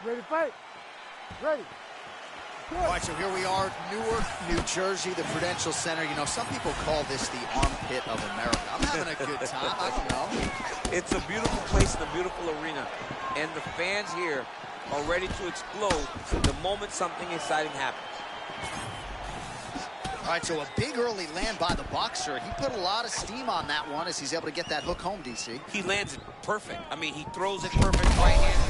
Ready to fight? Ready. All right, so here we are, Newark, New Jersey, the Prudential Center. You know, some people call this the armpit of America. I'm having a good time. I don't know. It's a beautiful place and a beautiful arena. And the fans here are ready to explode the moment something exciting happens. All right, so a big early land by the boxer. He put a lot of steam on that one as he's able to get that hook home, DC. He lands it perfect. I mean, he throws it perfect right hand.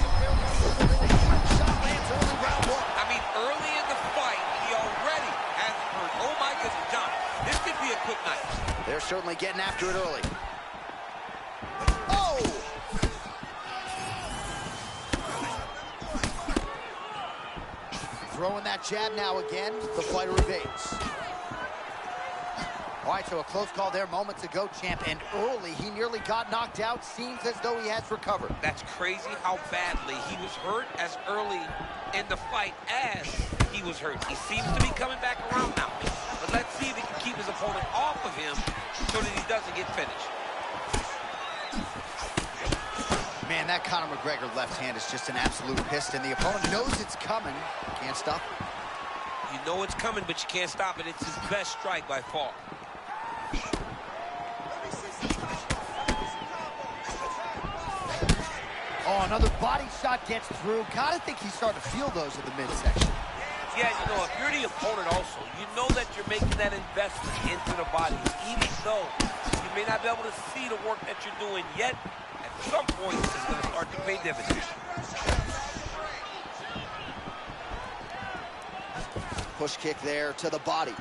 Shot lands early round one. I mean, early in the fight, he already has it hurt. Oh, my goodness, John. This could be a quick night. They're certainly getting after it early. Oh! Throwing that jab now again. The fighter evades. All right, so a close call there moments ago, champ. And early, he nearly got knocked out. Seems as though he has recovered. That's crazy how badly he was hurt as early in the fight as he was hurt. He seems to be coming back around now. But let's see if he can keep his opponent off of him so that he doesn't get finished. Man, that Conor McGregor left hand is just an absolute piston. The opponent knows it's coming. Can't stop it. You know it's coming, but you can't stop it. It's his best strike by far. Oh, another body shot gets through. Gotta think he's starting to feel those in the midsection. Yeah, you know, if you're the opponent also, you know that you're making that investment into the body. Even though you may not be able to see the work that you're doing yet, at some point it's going to start to pay dividends. Push kick there to the body.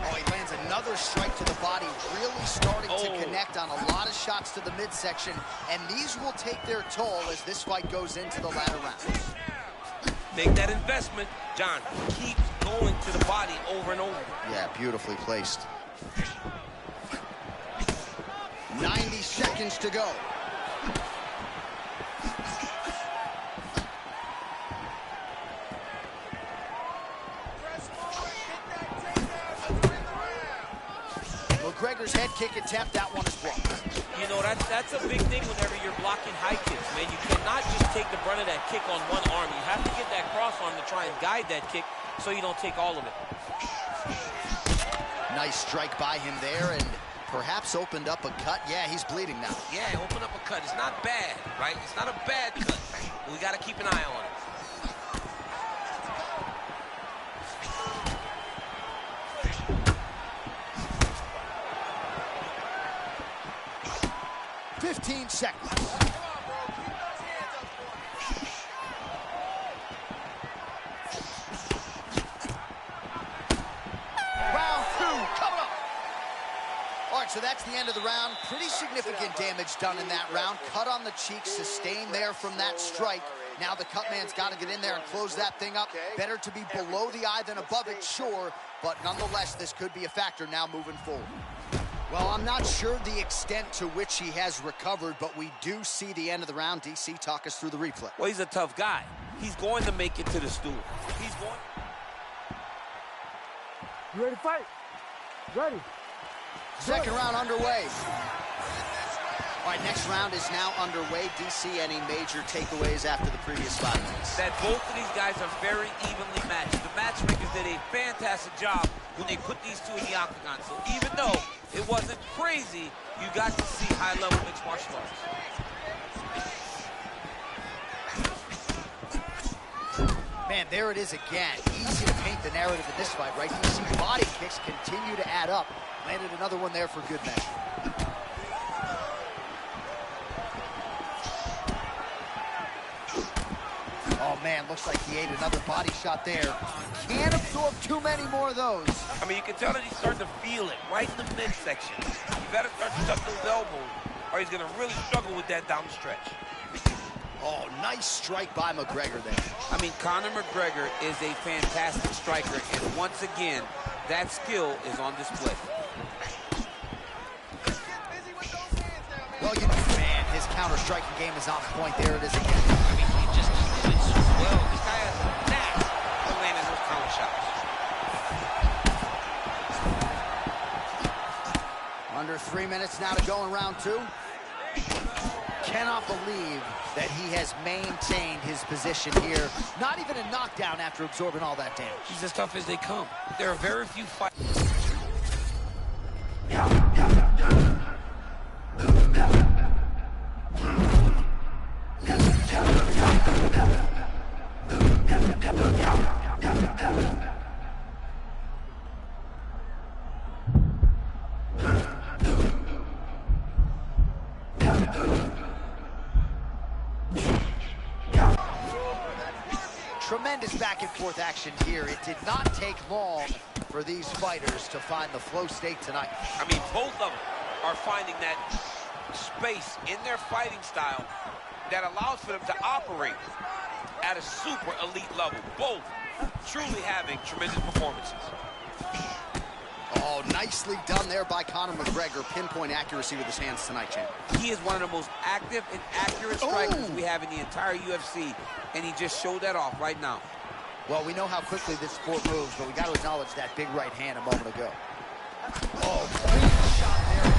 Oh, he lands another strike to the body, really starting to connect on a lot of shots to the midsection, and these will take their toll as this fight goes into the latter rounds. Make that investment, John. Keep going to the body over and over. Yeah, beautifully placed. 90 seconds to go. McGregor's head kick attempt, that one is blocked. You know, that's a big thing whenever you're blocking high kicks, man. You cannot just take the brunt of that kick on one arm. You have to get that cross arm to try and guide that kick so you don't take all of it. Nice strike by him there, and perhaps opened up a cut. Yeah, he's bleeding now. Yeah, open up a cut. It's not bad, right? It's not a bad cut. We got to keep an eye on it. 15 seconds. Round two coming up. All right, so that's the end of the round. Pretty significant damage done in that round. Cut on the cheek, sustained there from that strike. Now the cut man's got to get in there and close that thing up. Better to be below the eye than above it, sure. But nonetheless, this could be a factor now moving forward. Well, I'm not sure the extent to which he has recovered, but we do see the end of the round. DC, talk us through the replay. Well, he's a tough guy. He's going to make it to the stool. He's going. You ready to fight? Ready. Second round underway. All right, next round is now underway. DC, any major takeaways after the previous 5 minutes? That both of these guys are very evenly matched. The matchmakers did a fantastic job when they put these two in the octagon. So even though it wasn't crazy, you got to see high-level mixed martial arts. Man, there it is again. Easy to paint the narrative in this fight, right? DC body kicks continue to add up. Landed another one there for good measure. Oh, man, looks like he ate another body shot there. Can't absorb too many more of those. I mean, you can tell that he's starting to feel it right in the midsection. You better start to tuck those elbows, or he's going to really struggle with that down the stretch. Oh, nice strike by McGregor there. I mean, Conor McGregor is a fantastic striker, and once again, that skill is on display. Well, you know, man, his counter-striking game is on point. There it is again. I mean, he just did it so well. This guy has a knack for landing those counter shots. Under 3 minutes now to go in round two. Cannot cannot believe that he has maintained his position here. Not even a knockdown after absorbing all that damage. He's as tough as they come. There are very few fights. Tremendous back-and-forth action here. It did not take long for these fighters to find the flow state tonight. I mean, both of them are finding that space in their fighting style that allows for them to operate at a super elite level. Both truly having tremendous performances. Oh, nicely done there by Conor McGregor. Pinpoint accuracy with his hands tonight, champ. He is one of the most active and accurate strikers we have in the entire UFC, and he just showed that off right now. Well, we know how quickly this sport moves, but we got to acknowledge that big right hand a moment ago. Oh, clean shot there.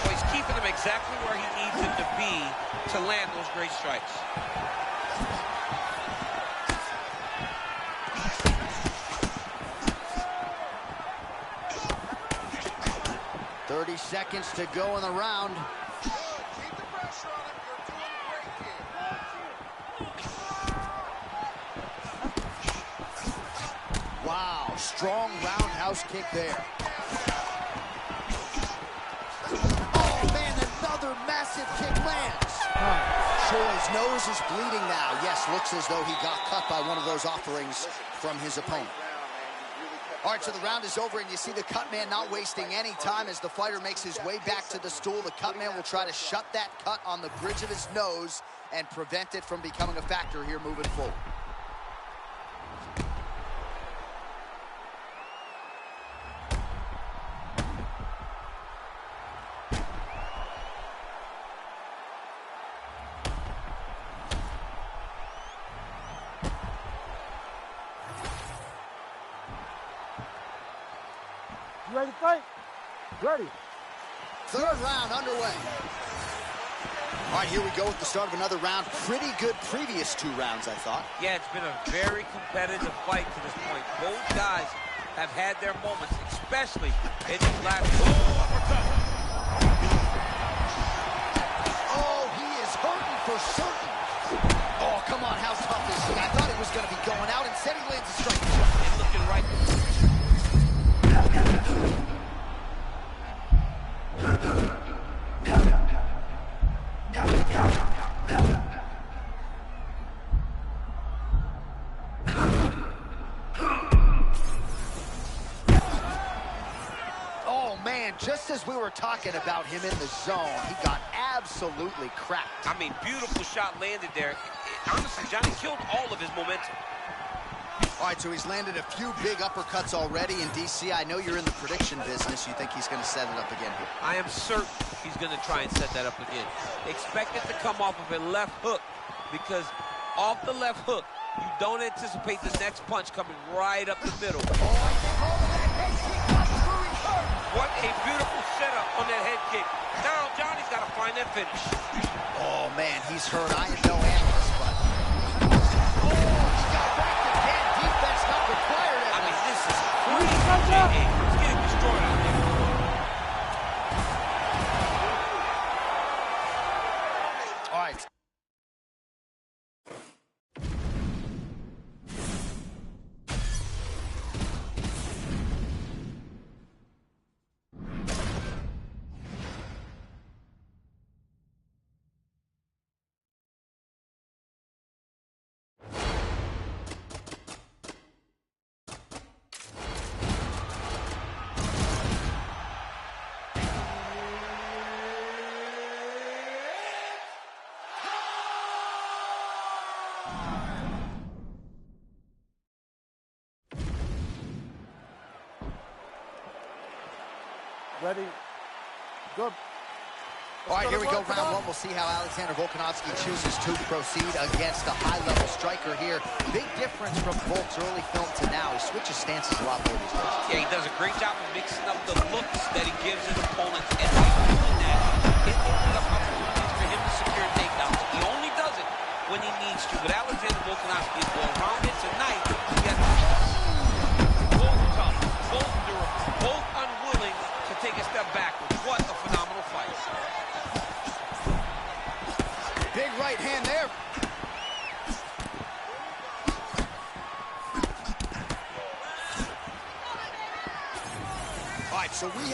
Well, he's keeping him exactly where he needs him to be to land those great strikes. 30 seconds to go in the round. Keep the pressure on him. You're doing great, kid. Wow, strong roundhouse kick there. Oh, man, another massive kick lands. Choi's nose is bleeding now. Yes, looks as though he got cut by one of those offerings from his opponent. All right, so the round is over, and you see the cut man not wasting any time as the fighter makes his way back to the stool. The cut man will try to shut that cut on the bridge of his nose and prevent it from becoming a factor here moving forward. You ready to fight? Ready. Third round underway. All right, here we go with the start of another round. Pretty good previous two rounds, I thought. Yeah, it's been a very competitive fight to this point. Both guys have had their moments, especially in these last uppercut. Oh, he is hurting for certain. Oh, come on, how tough is he? I thought he was going to be going out. Instead, he lands a strike. And looking right. Oh, man, just as we were talking about him in the zone, he got absolutely cracked. I mean, beautiful shot landed there. Honestly, Johnny killed all of his momentum. All right, so he's landed a few big uppercuts already in DC. I know you're in the prediction business. You think he's going to set it up again here? I am certain he's going to try and set that up again. Expect it to come off of a left hook, because off the left hook, you don't anticipate the next punch coming right up the middle. What a beautiful setup on that head kick. Now Johnny's got to find that finish. Oh, man, he's hurt. I am no analyst, but... Oh, he got whacked again. Defense not required. I mean, this is crazy. He's getting destroyed out there. All right. Ready. Go. All right, here we go, round one. We'll see how Alexander Volkanovski chooses to proceed against a high-level striker here. Big difference from Volk's early film to now. He switches stances a lot more these days. Yeah, he does a great job of mixing up the looks that he gives his opponents, and by doing that, it opens up opportunities for him to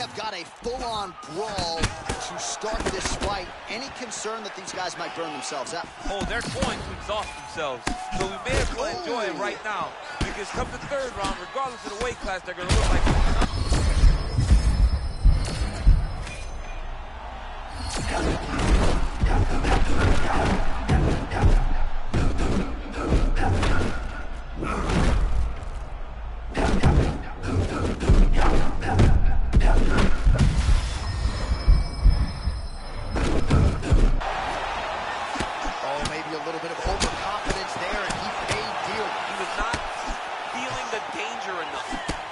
have got a full-on brawl to start this fight. Any concern that these guys might burn themselves out? Oh, they're going to exhaust themselves. So we may as well enjoy it right now. Because come the third round, regardless of the weight class, they're going to look like...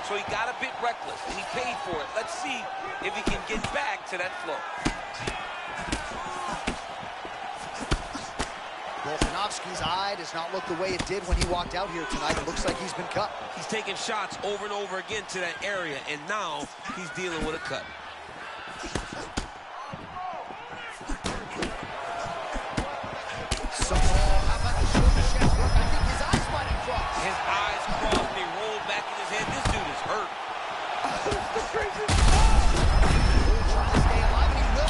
So he got a bit reckless, and he paid for it. Let's see if he can get back to that flow. Volkanovski's eye does not look the way it did when he walked out here tonight. It looks like he's been cut. He's taking shots over and over again to that area, and now he's dealing with a cut. So, how about the shoulder shot work? I think his eyes might have crossed. His eyes crossed, they rolled back in his head. This dude is hurt. Trying to stay alive, and he will.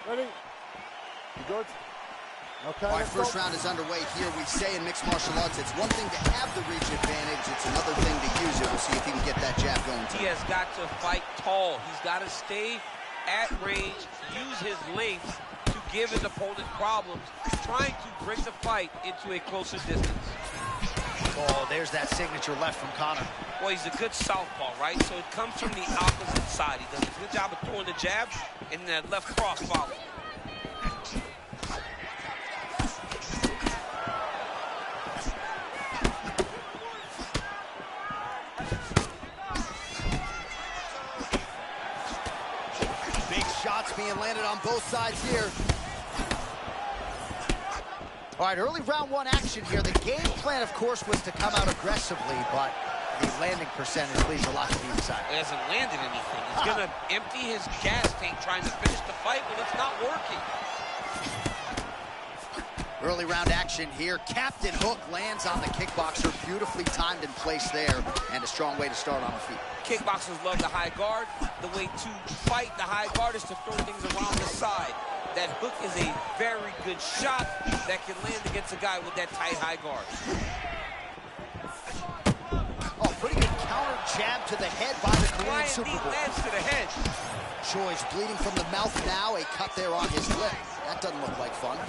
A Ready? You good? Okay. All right, first round is underway here. We say in mixed martial arts, it's one thing to have the reach advantage. It's another thing to use it. We'll see if he can get that jab going. He has got to fight tall. He's got to stay at range, use his length to give his opponent problems, trying to bring the fight into a closer distance. Oh, there's that signature left from Conor. Well, he's a good southpaw, right? So it comes from the opposite side. He does a good job of throwing the jab, and that left cross follow. Big shots being landed on both sides here. All right, early round one action here. The game plan, of course, was to come out aggressively, but the landing percentage leaves a lot to be desired. He hasn't landed anything. He's going to empty his gas tank trying to finish the fight, but it's not working. Early round action here. Captain Hook lands on the kickboxer. Beautifully timed in place there, and a strong way to start on the feet. Kickboxers love the high guard. The way to fight the high guard is to throw things around the side. That hook is a very good shot that can land against a guy with that tight high guard. Oh, pretty good counter jab to the head by the Korean Super Bowl. Lands to the head. Choi's bleeding from the mouth now. A cut there on his lip. That doesn't look like fun.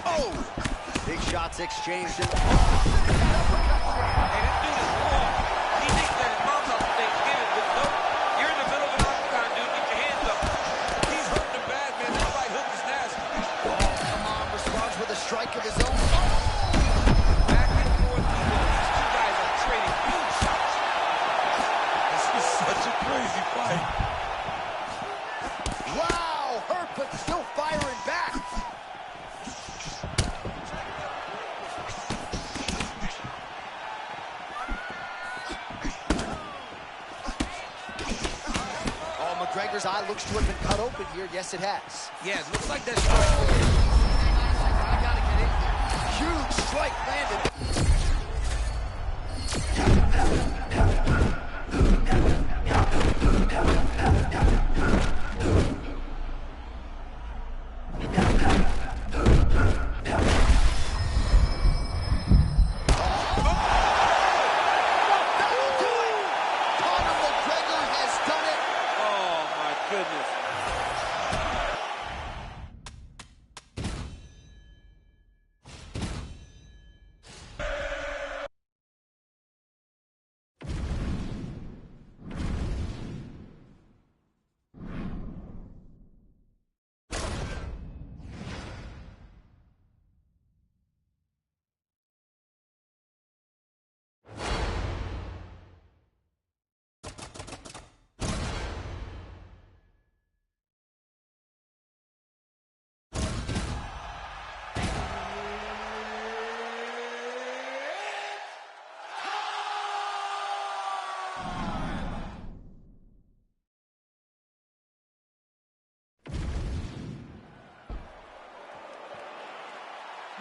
Oh! Big shots exchanged. Hey, this dude is wrong. He thinks that his mom's out for Thanksgiving, but no, you're in the middle of an octagon, dude. Get your hands up. He's hurting him bad, man. That right hook is nasty. Oh, come on. Responds with a strike of his own. Back and forth, people. These two guys are trading huge shots. This is such a crazy fight. Wow! Hurt, but still firing back. McGregor's eye looks to have been cut open here. Yes, it has. Yeah, it looks like that strike. I gotta get in here. Huge strike landed.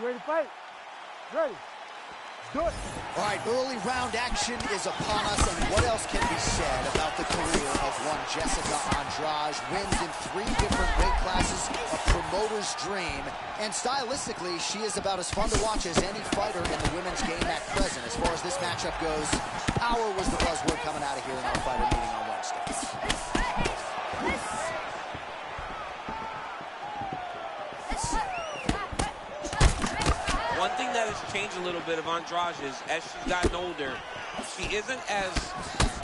You ready to fight? Ready. Do it. All right, early round action is upon us, and what else can be said about the career of one Jessica Andrade? Wins in 3 different weight classes, a promoter's dream, and stylistically, she is about as fun to watch as any fighter in the women's game at present. As far as this matchup goes, power was the buzzword coming out of here in our fighter meeting on Wednesday. One thing that has changed a little bit of Andrade is, as she's gotten older, she isn't as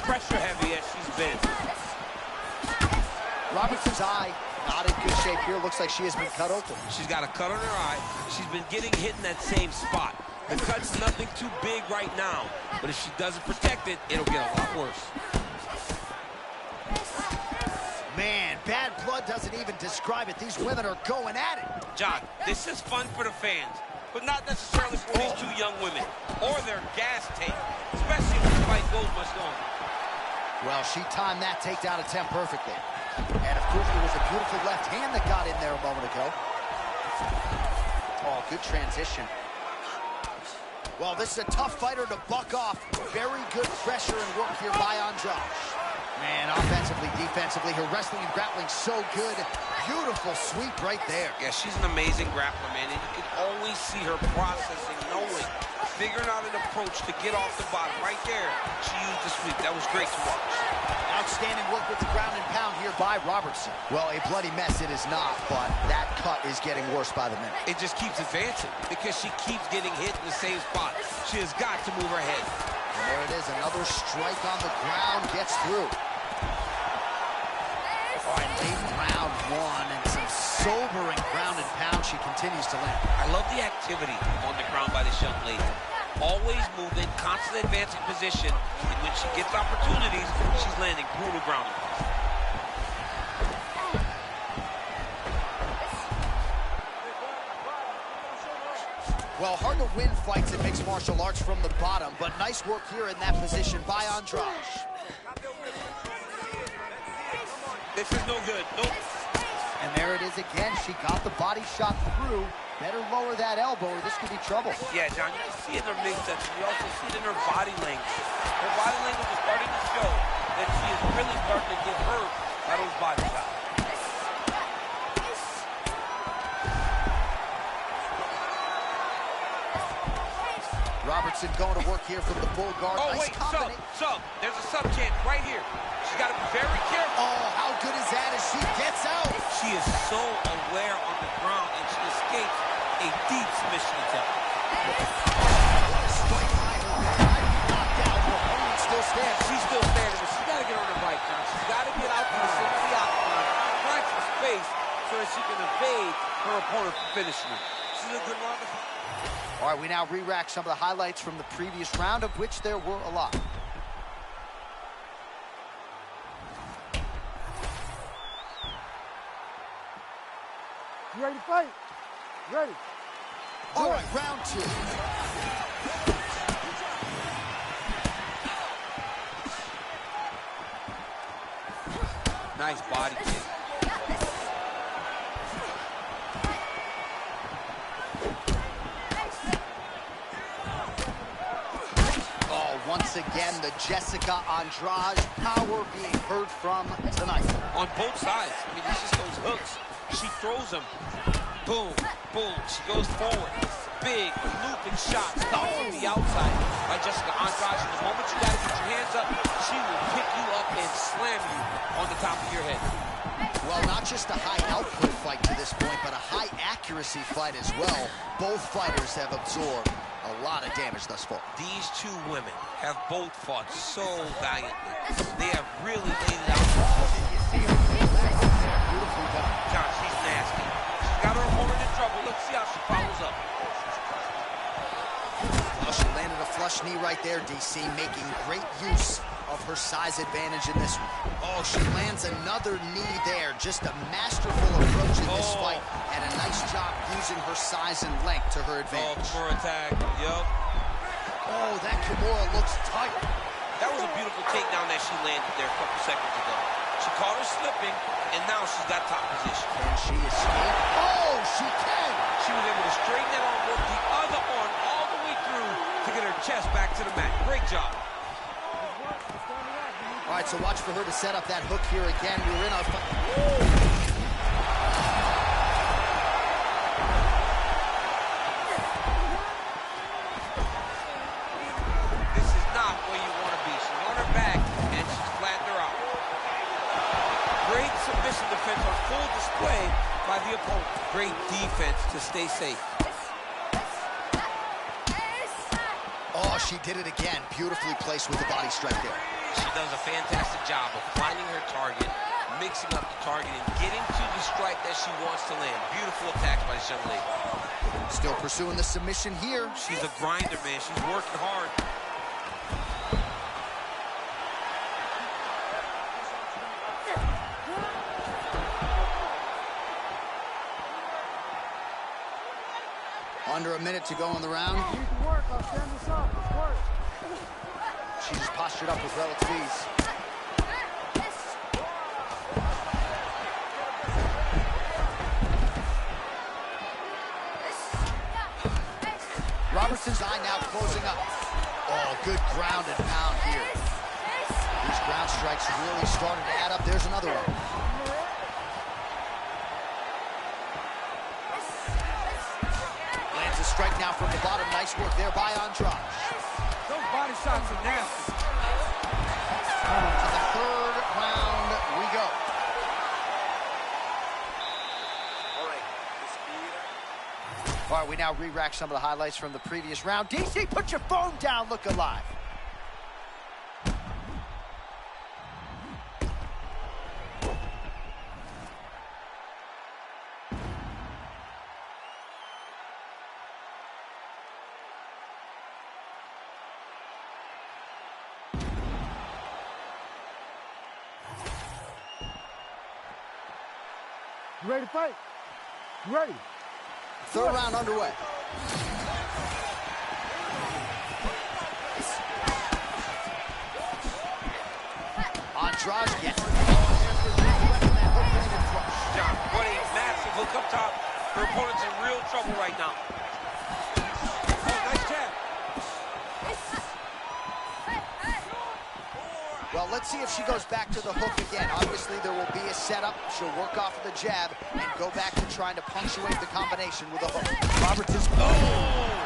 pressure heavy as she's been. Robertson's eye not in good shape here. Looks like she has been cut open. She's got a cut on her eye. She's been getting hit in that same spot. The cut's nothing too big right now, but if she doesn't protect it, it'll get a lot worse. Man, bad blood doesn't even describe it. These women are going at it. John, this is fun for the fans, but not necessarily for these 2 young women or their gas tank, especially when the fight goes much longer. Well, she timed that takedown attempt perfectly. And of course, it was a beautiful left hand that got in there a moment ago. Oh, good transition. Well, this is a tough fighter to buck off. Very good pressure and work here by Andrade. Man, offensively, defensively, her wrestling and grappling so good. Beautiful sweep right there. Yeah, she's an amazing grappler, man, and you can always see her processing, knowing, figuring out an approach to get off the bottom. Right there, she used the sweep. That was great to watch. Outstanding work with the ground and pound here by Robertson. Well, a bloody mess it is not, but that cut is getting worse by the minute. It just keeps advancing because she keeps getting hit in the same spot. She has got to move her head. And there it is, another strike on the ground gets through. All right, late round 1, and some sobering ground and pound she continues to land. I love the activity on the ground by this young lady. Always moving, constantly advancing position, and when she gets opportunities, she's landing brutal ground. Well, hard to win fights in mixed martial arts from the bottom, but nice work here in that position by Andrade. This is no good. Nope. And there it is again. She got the body shot through. Better lower that elbow or this could be trouble. Yeah, John, you can see it in her midsection. You also see it in her body language. Her body language is starting to show that she is really starting to get hurt by those body shots. Robertson going to work here from the full guard. Oh, nice wait, sub. There's a sub chance right here. She's got to be very careful. Oh, how good is that as she gets out? She is so aware on the ground, and she escapes a deep submission attempt. Strike by her. Knocked out. Her opponent still stands. She's still standing, but she's got to get on her right, John. She's got to get out to the center of the octagon, find some space so that she can evade her opponent from finishing her. She's a good round. All right, we now re-rack some of the highlights from the previous round, of which there were a lot. You ready to fight? Ready. All right, round 2. Nice body kick. Once again, the Jessica Andrade power being heard from tonight. On both sides. I mean, it's just those hooks. She throws them. Boom, boom. She goes forward. Big, looping shots on the outside by Jessica Andrade. The moment you got to get your hands up, she will pick you up and slam you on the top of your head. Well, not just a high output fight to this point, but a high accuracy fight as well. Both fighters have absorbed a lot of damage thus far. These 2 women have both fought so valiantly. They have really laid it out. You see her beautifully done. John, she's nasty. She's got her opponent in trouble. Let's see how she follows up. Well, she landed a flush knee right there, DC, making great use of her size advantage in this one. Oh, she lands another knee there. Just a masterful approach in this fight, and a nice job using her size and length to her advantage. Oh, Kimura attack. Yup. Oh, that Kimura looks tight. That was a beautiful takedown that she landed there a couple seconds ago. She caught her slipping, And now she's got top position. Can she escape? Oh, she can! She was able to straighten that arm, work the other arm all the way through to get her chest back to the mat. Great job. All right, so watch for her to set up that hook here again. We were in our fight. Defense on full display by the opponent. Great defense to stay safe. Oh, she did it again. Beautifully placed with the body strike there. She does a fantastic job of finding her target, mixing up the target, and getting to the strike that she wants to land. Beautiful attacks by this young lady. Still pursuing the submission here. She's a grinder, man. She's working hard. Under a minute to go in the round. You can work. I'll stand this up. Let's work. She's postured up with relative ease. Robertson's eye now closing up. Oh, good ground and pound here. These ground strikes really started to add up. There's another one. Lands a strike now from the bottom. Nice work there by Andrade. Those body shots are nasty. To the third round we go. All right, we now re-rack some of the highlights from the previous round. DC, put your phone down, look alive. You ready to fight? You ready? Third round underway. Andrade again. John, what a massive hook up top. Her opponent's in real trouble right now. Oh, nice jab. Well, let's see if she goes back to the hook again. Obviously, there will be a setup. She'll work off of the jab and go back to trying to punctuate the combination with a hook. Robertson's... Oh!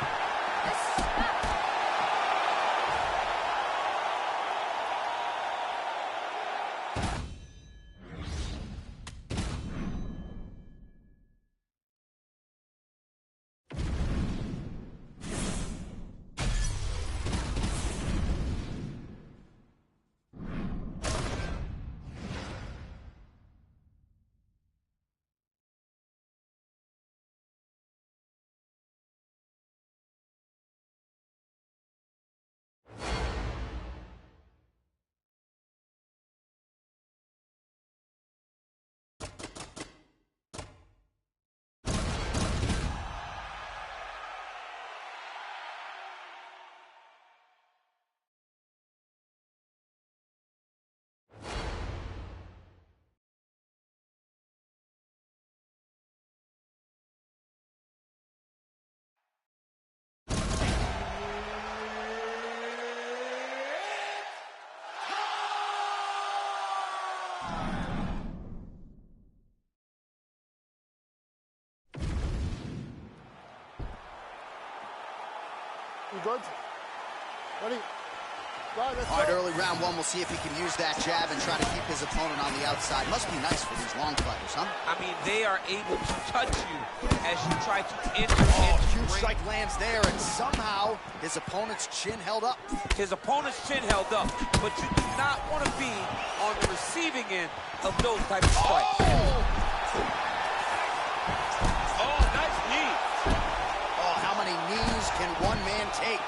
You good? Ready? Right, let's All right, go. early round one, we'll see if he can use that jab and try to keep his opponent on the outside. Must be nice for these long fighters, huh? I mean, they are able to touch you as you try to enter Oh, into huge the ring. strike lands there, and somehow his opponent's chin held up. His opponent's chin held up, but you do not want to be on the receiving end of those type of strikes. Oh, nice knee. Oh, how many knees can one man take?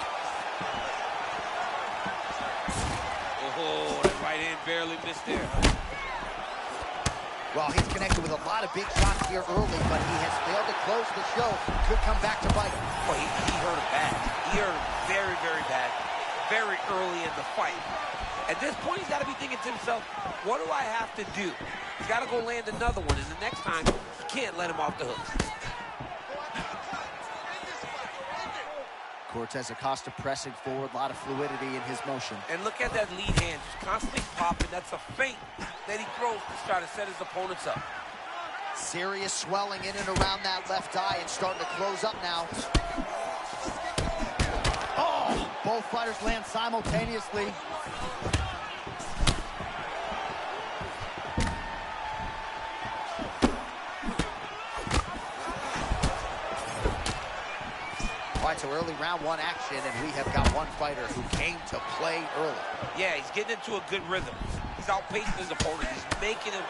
Oh, that right hand barely missed there. Well, he's connected with a lot of big shots here early, but he has failed to close the show. Could come back to bite him. Oh, he hurt him bad. He hurt him very, very bad. very early in the fight. At this point, he's got to be thinking to himself, what do I have to do? He's got to go land another one, and the next time, he can't let him off the hook. Cortez Acosta pressing forward, a lot of fluidity in his motion. And look at that lead hand, just constantly popping. That's a feint that he throws to try to set his opponents up. Serious swelling in and around that left eye and starting to close up now. Oh, both fighters land simultaneously. All right, so early round one action, and we have got one fighter who came to play early. Yeah, he's getting into a good rhythm. He's outpacing his opponent. He's making him,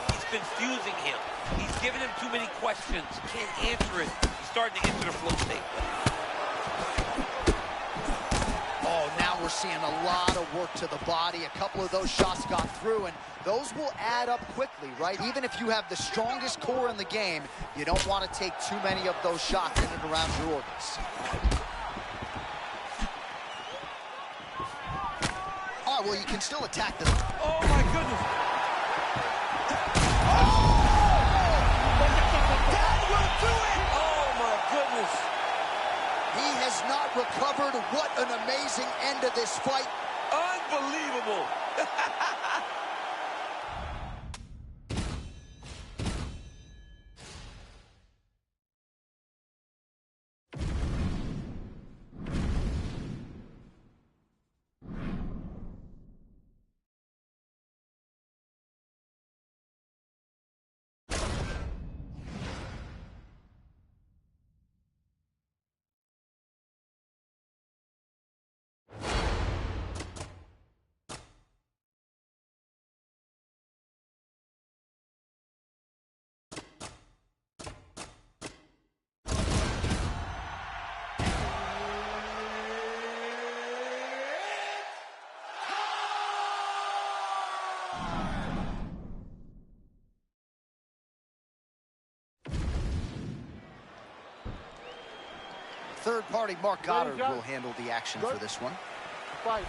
he's confusing him. He's giving him too many questions. He can't answer it. He's starting to enter the flow state. Oh, now we're seeing a lot of work to the body. A couple of those shots got through, and those will add up quickly, right? Even if you have the strongest core in the game, you don't want to take too many of those shots in and around your organs. All right, well, you can still attack this. Oh, my goodness. That will do it! Oh, my goodness. He has not recovered. What an amazing end to this fight. Unbelievable. Third party Mark Goddard will handle the action for this one. Fight.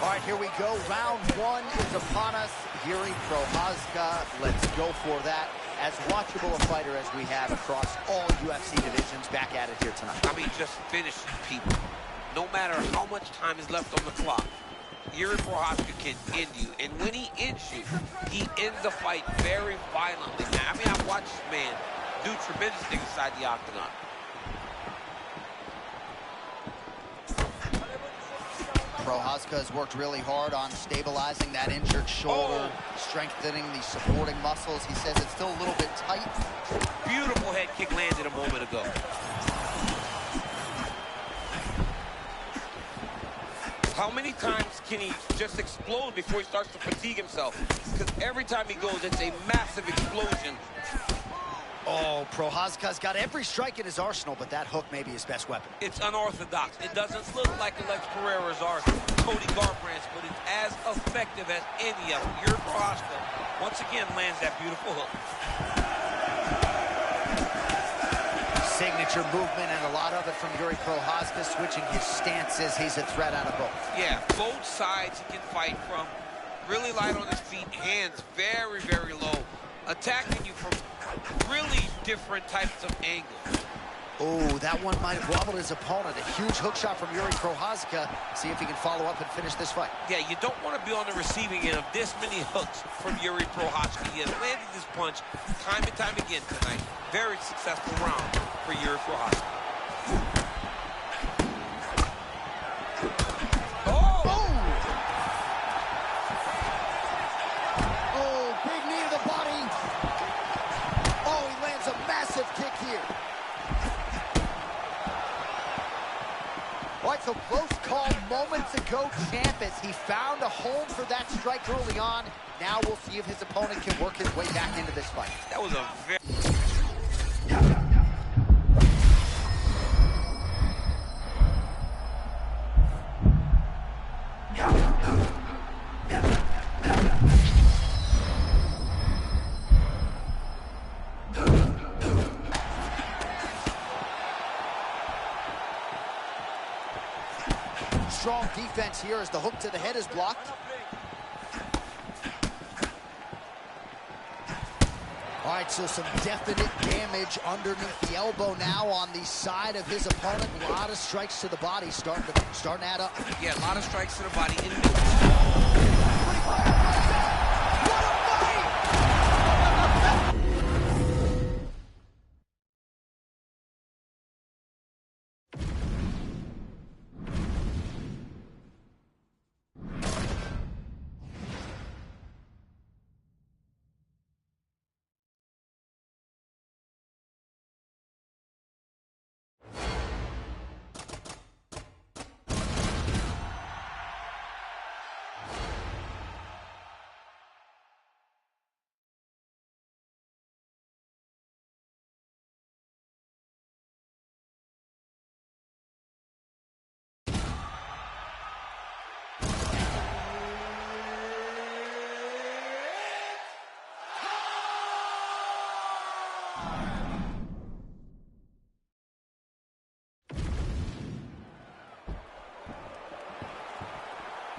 All right, here we go. Round one is upon us. Yuri Prochazka. Let's go for that. As watchable a fighter as we have across all UFC divisions, back at it here tonight. I mean, just finishing people. No matter how much time is left on the clock, Yuri Prochazka can end you. And when he ends you, he ends the fight very violently, man. I mean, I've watched this man do tremendous things inside the octagon. Prochazka has worked really hard on stabilizing that injured shoulder, strengthening the supporting muscles. He says it's still a little bit tight. Beautiful head kick landed a moment ago. How many times can he just explode before he starts to fatigue himself? Because every time he goes, it's a massive explosion. Oh, Prochazka's got every strike in his arsenal, but that hook may be his best weapon. It's unorthodox. It doesn't look like Alex Pereira's or Cody Garbrandt's, but it's as effective as any of them. Yuri Prochazka, once again, lands that beautiful hook. Signature movement, and a lot of it from Yuri Prochazka, switching his stances. He's a threat out of both. Yeah, both sides he can fight from. Really light on his feet, hands very, very low. Attacking you from really different types of angles. Oh, that one might have wobbled his opponent. A huge hook shot from Yuri Prochazka. See if he can follow up and finish this fight. Yeah, you don't want to be on the receiving end of this many hooks from Yuri Prochazka. He has landed this punch time and time again tonight. Very successful round for Yuri Prochazka. All right, so close call moments ago, Ciampas. He found a home for that strike early on. Now we'll see if his opponent can work his way back into this fight. That was a very... strong defense here as the hook to the head is blocked. All right, so some definite damage underneath the elbow now on the side of his opponent. A lot of strikes to the body starting to add up. Yeah, a lot of strikes to the body.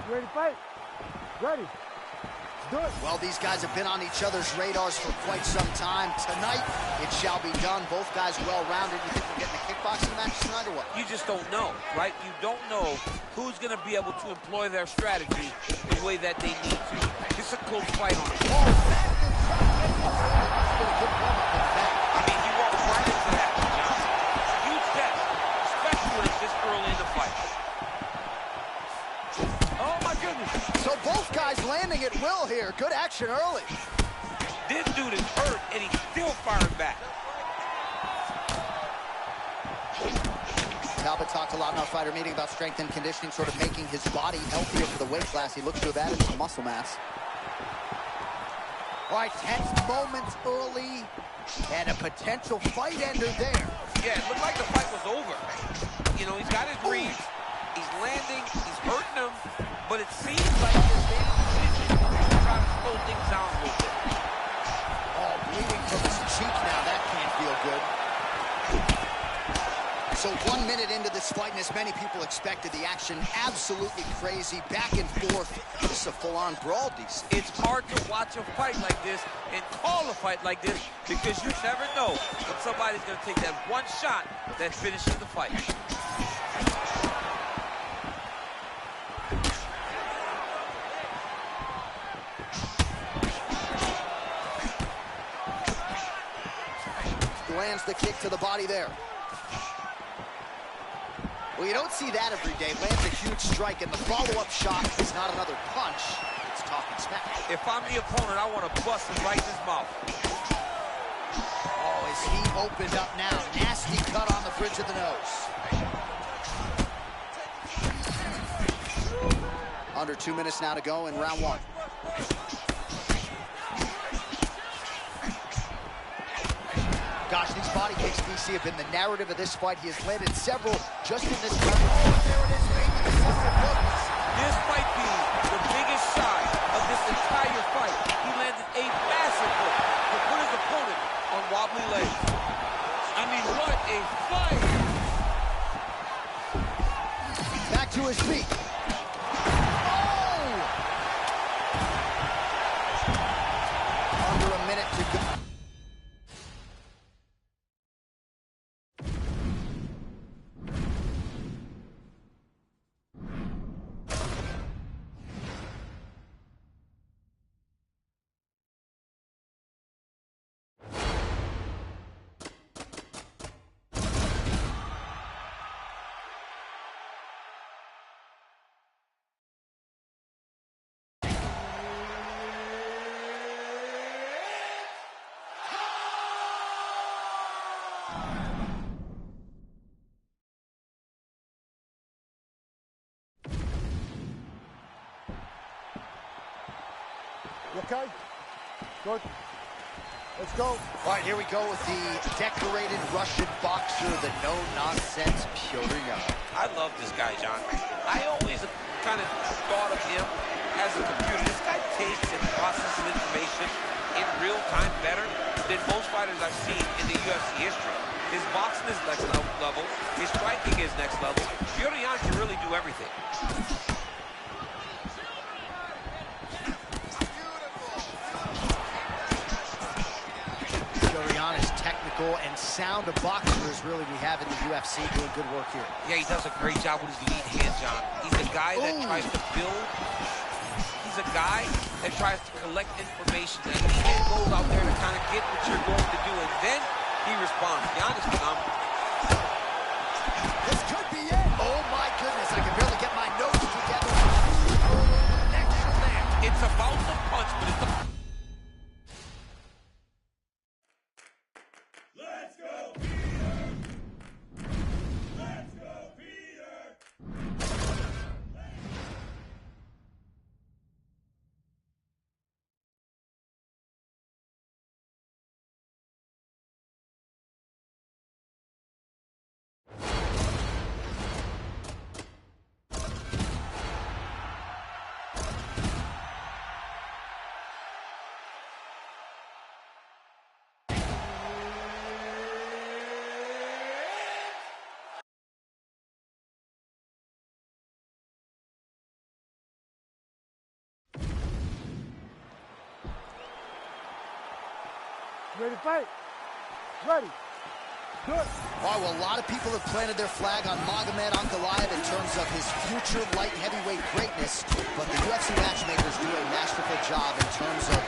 You ready to fight? Ready. Let's do it. Well, these guys have been on each other's radars for quite some time. Tonight, it shall be done. Both guys well-rounded. You think we're getting a kickboxing match tonight or what? You just don't know, right? You don't know who's going to be able to employ their strategy the way that they need to. It's a close fight on it. I mean, you walk right into that, John. It's a huge test, especially when it's this early in the fight. Oh, my goodness. So both guys landing at will here. Good action early. This dude is hurt, and he's still firing back. Talbot talked a lot in our fighter meeting about strength and conditioning, sort of making his body healthier for the weight class. He looks to have added some muscle mass. All right, tense moments early, and a potential fight ender there. Yeah, it looked like the fight was over. You know, he's got his reads, he's landing, he's hurting him, but it seems like he's trying to slow things down a little bit. Oh, bleeding from his cheek now. That can't feel good. So 1 minute into this fight, and as many people expected, the action absolutely crazy, back and forth. This is a full-on brawl, DC. It's hard to watch a fight like this and call a fight like this because you never know when somebody's going to take that one shot that finishes the fight. Lands the kick to the body there. Well, you don't see that every day. Lands a huge strike, and the follow-up shot is not another punch. It's talking smack. If I'm the opponent, I want to bust him right in his mouth. Oh, is he opened up now? Nasty cut on the bridge of the nose. Under 2 minutes now to go in round one. Gosh, these body kicks, DC, have been the narrative of this fight. He has landed several just in this round. Oh, there it is, maybe the center hook. This might be the biggest shot of this entire fight. He landed a massive hook to put his opponent on wobbly legs. I mean, what a fight! Back to his feet. Oh! Under a minute to go. You okay? Good. Let's go. All right, here we go with the decorated Russian boxer, the no-nonsense Pyotr. I love this guy, John. I always kind of thought of him as a computer. This guy takes and processes information in real time better than most fighters I've seen in the UFC history. His boxing is next level. His striking is next level. Pyotr can really do everything. sound of boxers really we have in the UFC doing good work here. Yeah, he does a great job with his lead hand, John. He's a guy that tries to build. He's a guy that tries to collect information. That lead hand goes out there to kind of get what you're going to do, and then he responds. Jan is phenomenal. This could be it. Oh, my goodness. I can barely get my notes together. Connection there. It's about the punch, but it's the... Let's go, Peter! Let's go, Peter! Ready to fight? Ready. Good. All right, well, a lot of people have planted their flag on Magomed Ankalaev in terms of his future light heavyweight greatness, but the UFC matchmakers do a masterful job in terms of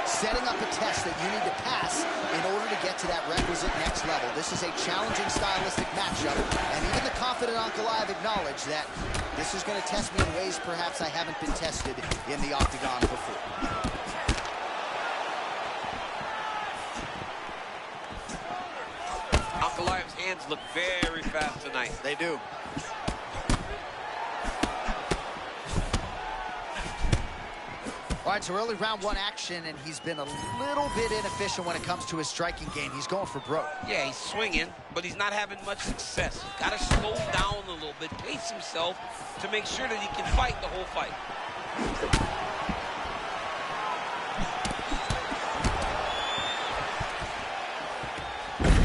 setting up a test that you need to pass in order to get to that requisite next level. This is a challenging stylistic matchup, and even the confident Ankalaev acknowledged that this is going to test me in ways perhaps I haven't been tested in the octagon before. Ankalaev's hands look very fast tonight. They do. All right, so early round one action, and he's been a little bit inefficient when it comes to his striking game. He's going for broke. Yeah, he's swinging, but he's not having much success. Got to slow down a little bit, pace himself to make sure that he can fight the whole fight.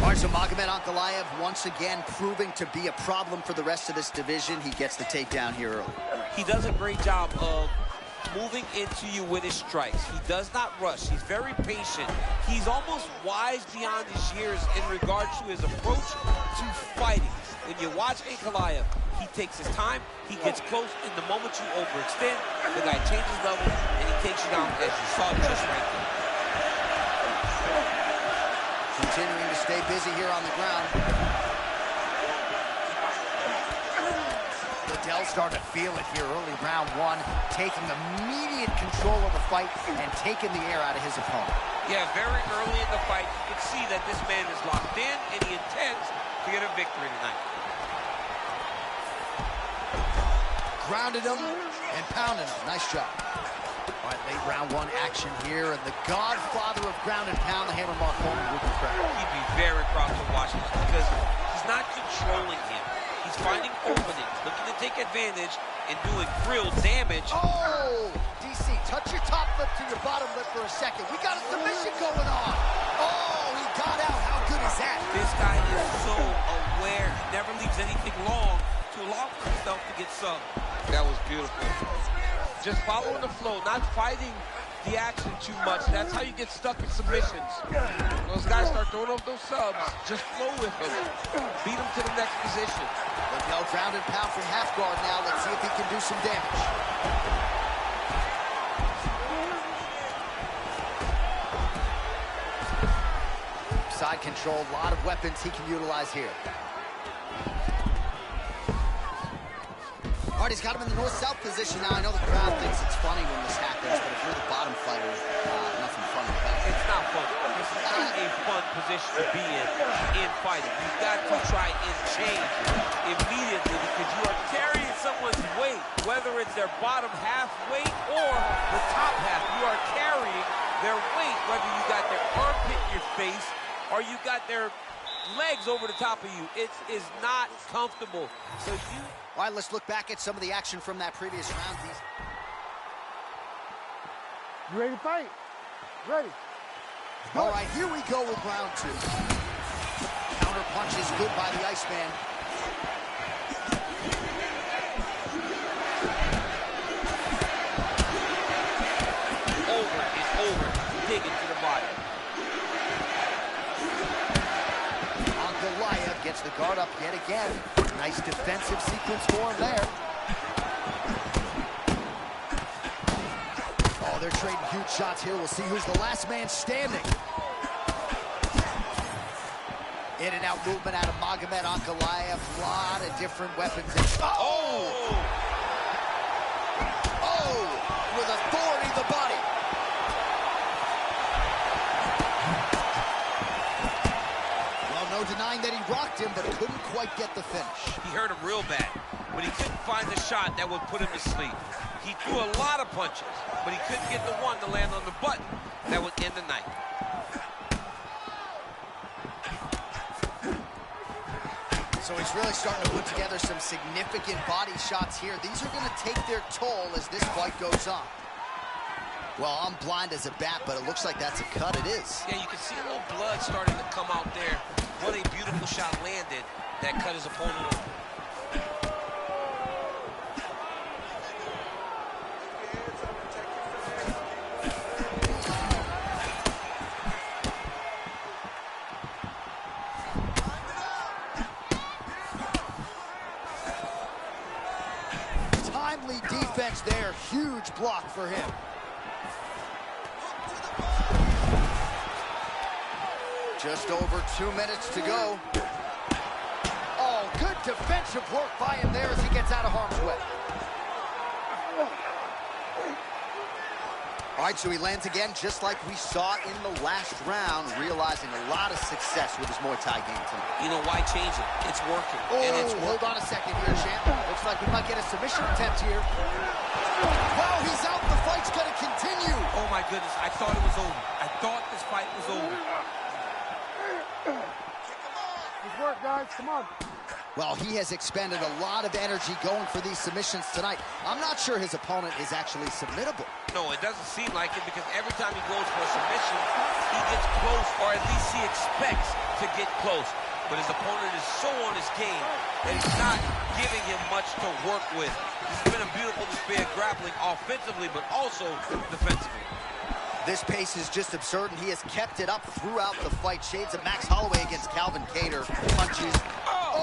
All right, so Magomed Ankalaev once again proving to be a problem for the rest of this division. He gets the takedown here early. He does a great job of moving into you with his strikes. He does not rush. He's very patient. He's almost wise beyond his years in regards to his approach to fighting. When you watch Ankalaev, he takes his time, he gets close, and the moment you overextend, the guy changes level, and he takes you down as you saw just right there. Continuing to stay busy here on the ground. Liddell's starting to feel it here early round one, taking immediate control of the fight and taking the air out of his opponent. Yeah, very early in the fight, you can see that this man is locked in and he intends to get a victory tonight. Grounded him and pounded him. Nice job. All right, late round one action here, and the godfather of ground and pound, the Hammer Mark Coleman, will be proud. He'd be very proud to watch this because he's not controlling him. He's finding openings, looking to take advantage and doing real damage. Oh, DC, touch your top lip to your bottom lip for a second. We got a submission going on. Oh, he got out. How good is that? This guy is so aware. He never leaves anything long to allow for himself to get subbed. That was beautiful. Just following the flow, not fighting the action too much. That's how you get stuck in submissions. Those guys start throwing up those subs, just flow with them. Beat them to the next position. Liddell ground and pound from half guard now. Let's see if he can do some damage. Side control, a lot of weapons he can utilize here. All right, he's got him in the north-south position now. I know the crowd thinks it's funny when this happens, but if you're the bottom fighter, nothing funny about it. It's not fun. This is not a fun position to be in fighting. You've got to try and change immediately because you are carrying someone's weight, whether it's their bottom half weight or the top half. You are carrying their weight, whether you got their armpit in your face or you got their legs over the top of you. It is not comfortable. So you... All right, let's look back at some of the action from that previous round. You ready to fight? Ready. All right, here we go with round two. Counter punch is good by the Iceman. Over and over, digging to the body. up yet again. Nice defensive sequence for him there. Oh, they're trading huge shots here. We'll see who's the last man standing. In and out movement out of Magomed Ankalaev. A lot of different weapons. Oh! Oh! With authority, the body. Well, no denying that he rocked him, but couldn't quite get the finish. He hurt him real bad, but he couldn't find the shot that would put him to sleep. He threw a lot of punches, but he couldn't get the one to land on the button that would end the night. So he's really starting to put together some significant body shots here. These are going to take their toll as this fight goes on. Well, I'm blind as a bat, but it looks like that's a cut. It is. Yeah, you can see a little blood starting to come out there. What a beautiful shot landed that cut his opponent open. Timely defense there. Huge block for him. Just over 2 minutes to go. Oh, good defensive work by him there as he gets out of harm's way. All right, so he lands again just like we saw in the last round, realizing a lot of success with his Muay Thai game tonight. You know, why change it? It's working. Oh, and it's hold on a second here, champ. Looks like we might get a submission attempt here. Wow, he's out. The fight's going to continue. Oh, my goodness. I thought it was over. I thought this fight was over. Good work, guys. Come on. Well, he has expended a lot of energy going for these submissions tonight. I'm not sure his opponent is actually submittable. No, it doesn't seem like it because every time he goes for a submission, he gets close, or at least he expects to get close. But his opponent is so on his game that he's not giving him much to work with. This has been a beautiful display of grappling offensively, but also defensively. This pace is just absurd, and he has kept it up throughout the fight. Shades of Max Holloway against Calvin Kattar. Punches. Oh!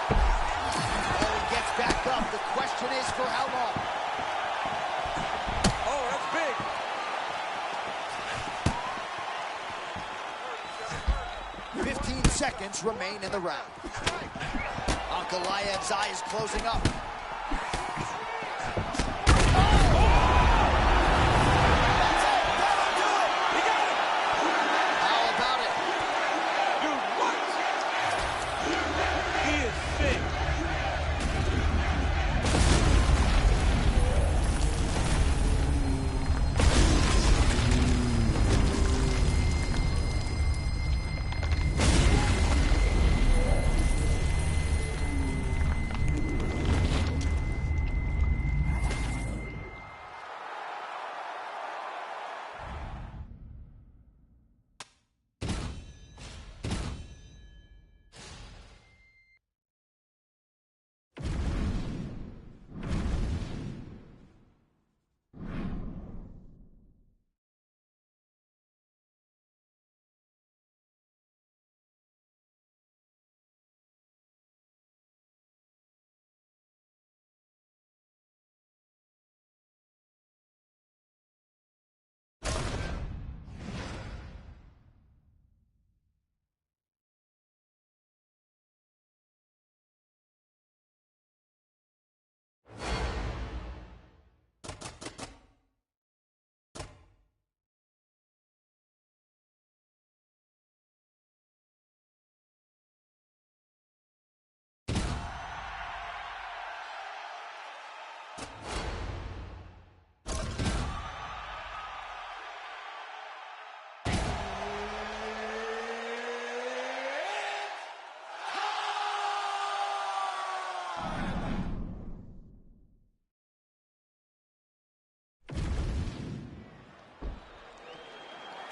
Oh, he gets back up. The question is for how long? Oh, that's big. 15 seconds remain in the round. Ankalaev's eye is closing up.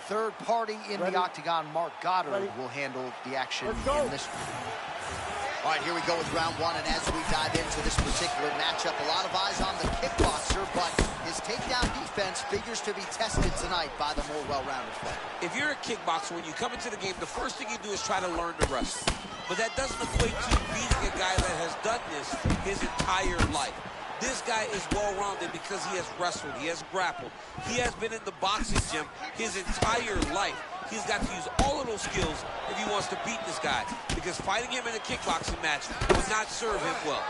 Third party in the octagon, Mark Goddard, will handle the action in this one. All right, here we go with round one, and as we dive into this particular matchup, a lot of eyes on the kickboxer, but his takedown defense figures to be tested tonight by the more well-rounded player. If you're a kickboxer, when you come into the game, the first thing you do is try to learn to wrestle. But that doesn't equate to beating a guy that has done this his entire life. This guy is well-rounded because he has wrestled, he has grappled, he has been in the boxing gym his entire life. He's got to use all of those skills if he wants to beat this guy, because fighting him in a kickboxing match would not serve him well.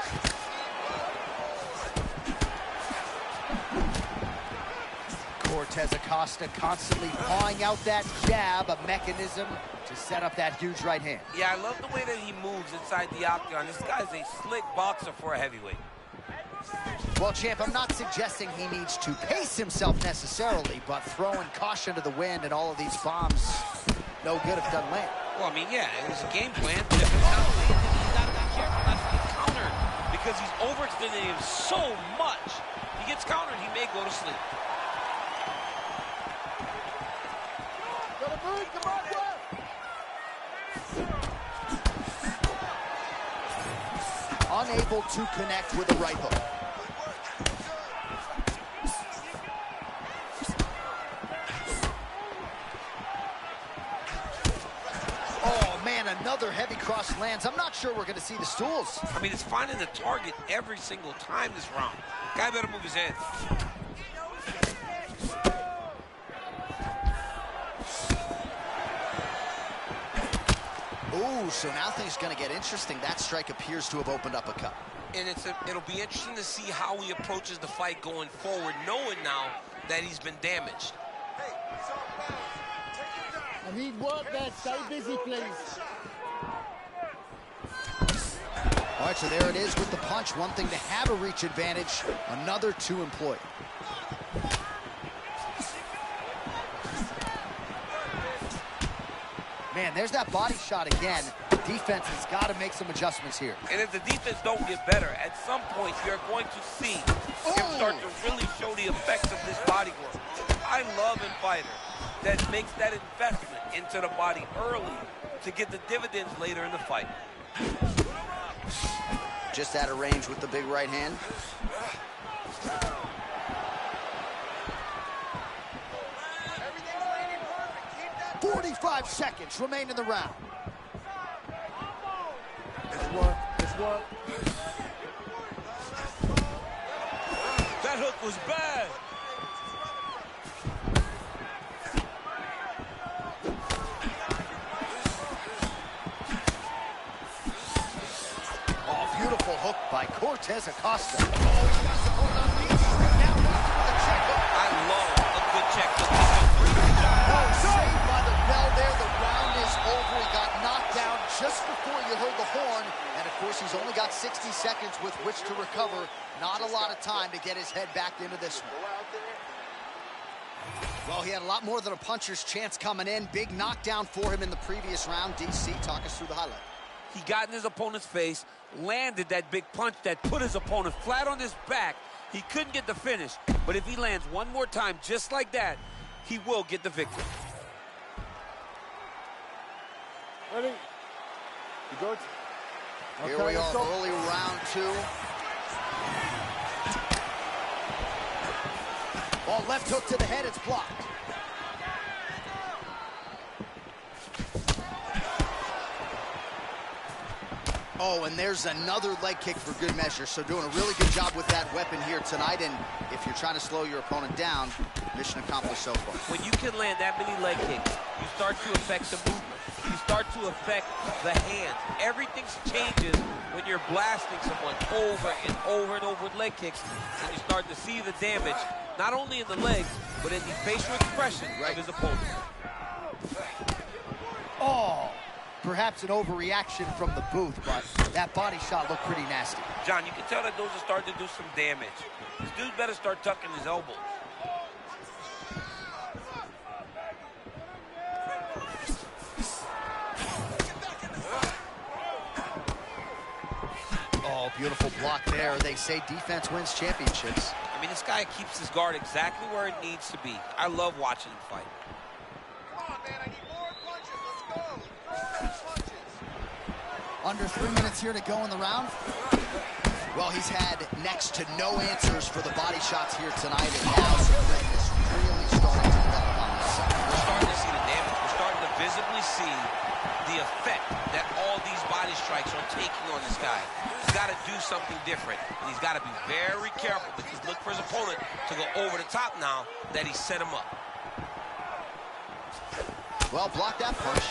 Cortez Acosta constantly pawing out that jab, a mechanism to set up that huge right hand. Yeah, I love the way that he moves inside the octagon. This guy's a slick boxer for a heavyweight. Well, champ, I'm not suggesting he needs to pace himself necessarily, but throwing caution to the wind and all of these bombs, no good if it doesn't land. Well, I mean, yeah, it was a game plan, but if it's not landing, he's got to be careful not to get countered, because he's overextending him so much. He gets countered, he may go to sleep. Unable to connect with the right hook. Oh, man, another heavy cross lands. I'm not sure we're going to see the stools. I mean, it's finding the target every single time this round. Guy better move his head. Ooh, so now things going to get interesting. That strike appears to have opened up a cut. And it'll be interesting to see how he approaches the fight going forward, knowing now that he's been damaged. I need work there. Stay busy, please. All right, so there it is with the punch. One thing to have a reach advantage, another to employ. Man, there's that body shot again. Defense has got to make some adjustments here. And if the defense don't get better, at some point you're going to see him start to really show the effects of this body work. I love a fighter that makes that investment into the body early to get the dividends later in the fight. Just out of range with the big right hand. 45 seconds remain in the round. It's work. It's work. That hook was bad. Oh, beautiful hook by Cortez Acosta. Oh, he's got support unleashed. Now with a check hook. I love a good check hook. Oh, saved by the bell there. The round is over. He got knocked down just before you heard the horn. And, of course, he's only got 60 seconds with which to recover. Not a lot of time to get his head back into this one. Well, he had a lot more than a puncher's chance coming in. Big knockdown for him in the previous round. DC, talk us through the highlight. He got in his opponent's face, landed that big punch that put his opponent flat on his back. He couldn't get the finish, but if he lands one more time just like that, he will get the victory. Ready? You good? Here Okay, we let's are, go. early round two. Ball left hook to the head, it's blocked. Oh, and there's another leg kick for good measure. So doing a really good job with that weapon here tonight. And if you're trying to slow your opponent down, mission accomplished so far. When you can land that many leg kicks, you start to affect the movement. You start to affect the hands. Everything changes when you're blasting someone over and over and over with leg kicks, and you start to see the damage, not only in the legs, but in the facial expression of his opponent. Oh, perhaps an overreaction from the booth, but that body shot looked pretty nasty. John, you can tell that those are starting to do some damage. This dude better start tucking his elbows. Oh, beautiful block there. They say defense wins championships. I mean, this guy keeps his guard exactly where it needs to be. I love watching him fight. Come on, man, I need more punches. Let's go. More punches. Under 3 minutes here to go in the round. Well, he's had next to no answers for the body shots here tonight, and now Smith is really starting to develop on this side. We're starting to see the damage. We're starting to visibly see the effect that all these body strikes are taking on this guy. He's got to do something different, and he's got to be very careful because look for his opponent to go over the top now that he set him up. Well, block that punch.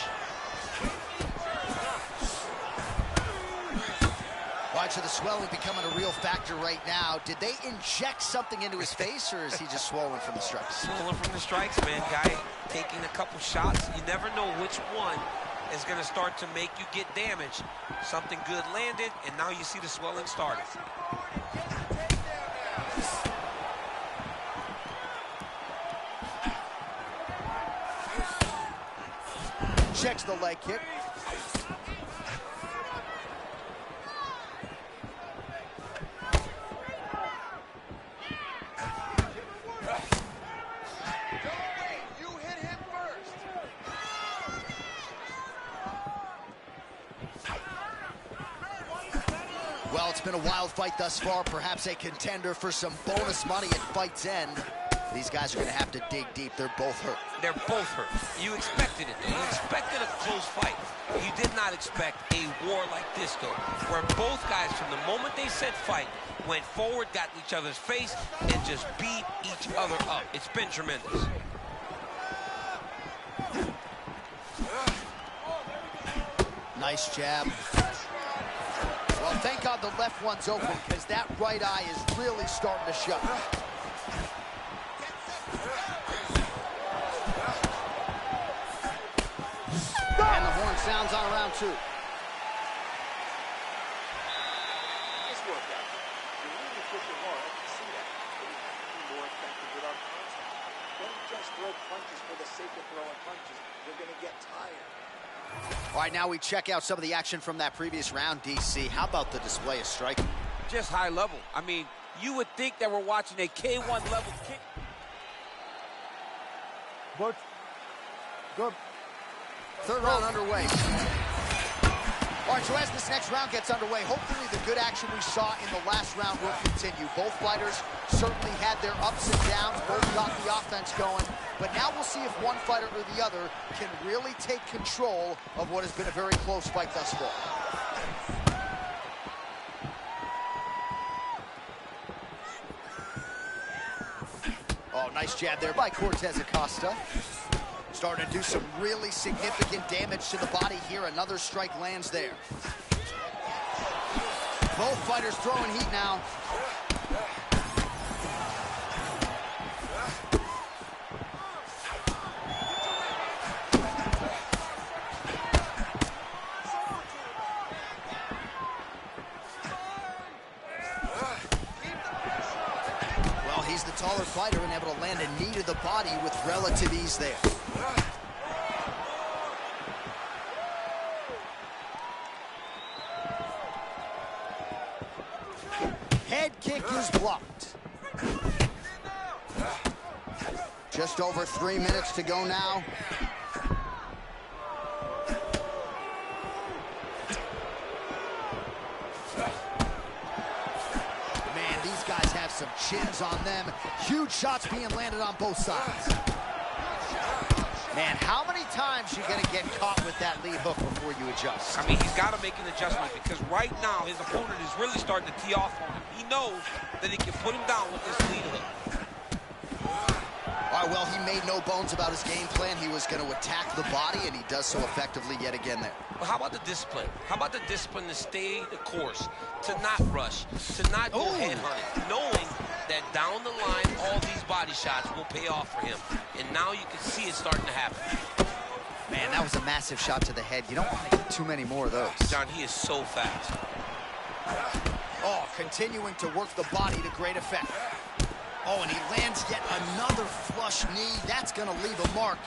All right, so the swelling becoming a real factor right now. Did they inject something into his face, or is he just swollen from the strikes? Swollen from the strikes, man. Guy taking a couple shots. You never know which one is going to start to make you get damaged. Something good landed, and now you see the swelling started. Checks the leg kick. Well, it's been a wild fight thus far, perhaps a contender for some bonus money at fight's end. These guys are going to have to dig deep. They're both hurt. They're both hurt. You expected it, though. You expected a close fight. You did not expect a war like this, though, where both guys, from the moment they said fight, went forward, got in each other's face, and just beat each other up. It's been tremendous. Nice jab. Well, thank God the left one's open, because that right eye is really starting to show. And the horn sounds on round two. Nice workout. You're really pushing hard. I can see that. But you have to be more effective with our contact. Don't just throw punches for the sake of throwing punches. You're going to get tired. All right, now we check out some of the action from that previous round, DC. How about the display of striking? Just high level. I mean, you would think that we're watching a K1 level kick. But good. Third round underway. All right, so as this next round gets underway, hopefully the good action we saw in the last round will continue. Both fighters certainly had their ups and downs, both got the offense going, but now we'll see if one fighter or the other can really take control of what has been a very close fight thus far. Oh, nice jab there by Cortez Acosta. Starting to do some really significant damage to the body here. Another strike lands there. Both fighters throwing heat now. Well, he's the taller fighter and able to land a knee to the body with relative ease there. Head kick is blocked. Just over 3 minutes to go now. Man, these guys have some chins on them. Huge shots being landed on both sides. Man, how many times you gonna get caught with that lead hook before you adjust? I mean, he's got to make an adjustment because right now his opponent is really starting to tee off on him. He knows that he can put him down with this lead hook. All right, well, he made no bones about his game plan. He was going to attack the body, and he does so effectively yet again there. Well, how about the discipline? How about the discipline to stay the course, to not rush, to not go head hunting, knowing that down the line, all these body shots will pay off for him. And now you can see it starting to happen. Man, that was a massive shot to the head. You don't want to get too many more of those. John, he is so fast. Oh, continuing to work the body to great effect. Oh, and he lands yet another flush knee. That's going to leave a mark.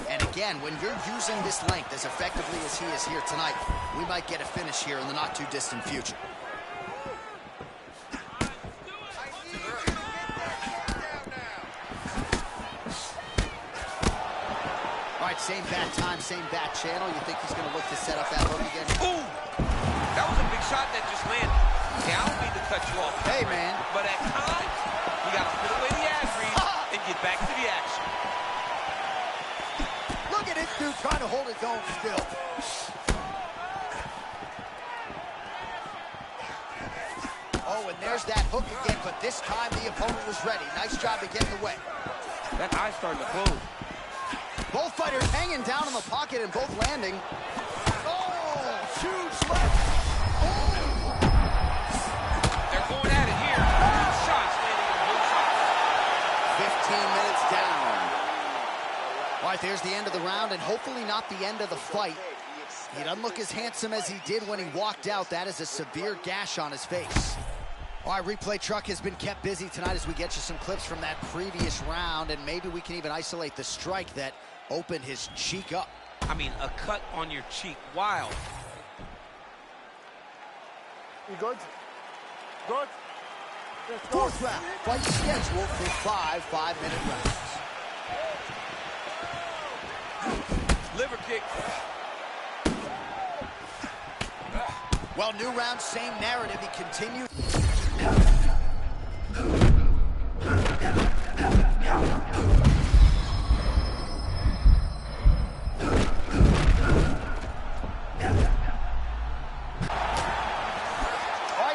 And again, when you're using this length as effectively as he is here tonight, we might get a finish here in the not-too-distant future. All right, same bat time, same bat channel. You think he's going to look to set up that hook again? Ooh! shot that just landed. Okay, I don't mean to cut you off. Hey, man. But at times, you got to put away the ad read and get back to the action. Look at this dude trying to hold his own still. Oh, and there's that hook again, but this time the opponent was ready. Nice job to get in the way. That eye's starting to close. Both fighters hanging down in the pocket and both landing. Oh, huge left. Oh. They're going at it here. Good shots landing in both shots. 15 minutes down. All right, there's the end of the round, and hopefully not the end of the fight. He doesn't look as handsome as he did when he walked out. That is a severe gash on his face. All right, replay truck has been kept busy tonight as we get you some clips from that previous round, and maybe we can even isolate the strike that opened his cheek up. I mean, a cut on your cheek. Wild. You good? Good? Let's go. Fourth round, fight scheduled for 5 5-minute rounds. Liver kick. Well, new round, same narrative. He continues.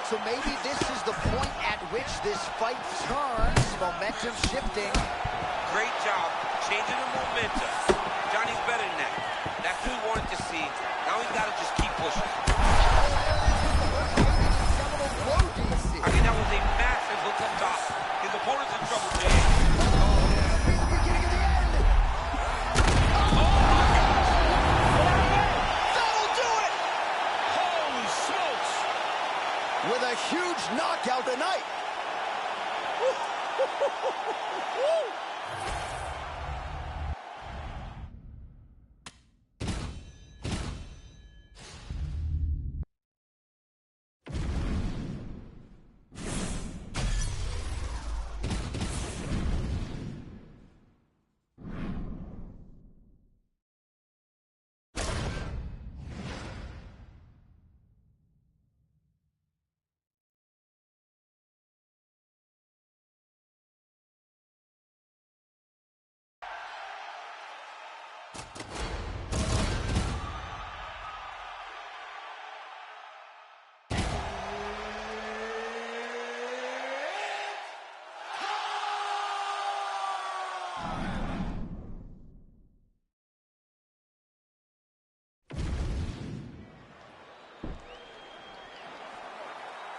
So maybe this is the point at which this fight turns, momentum shifting. Great job changing the momentum. Johnny's better than that. That's what we wanted to see. Now he's got to just keep pushing. I mean, that was a massive hook up top. His opponent's in trouble, Jay. With a huge knockout tonight.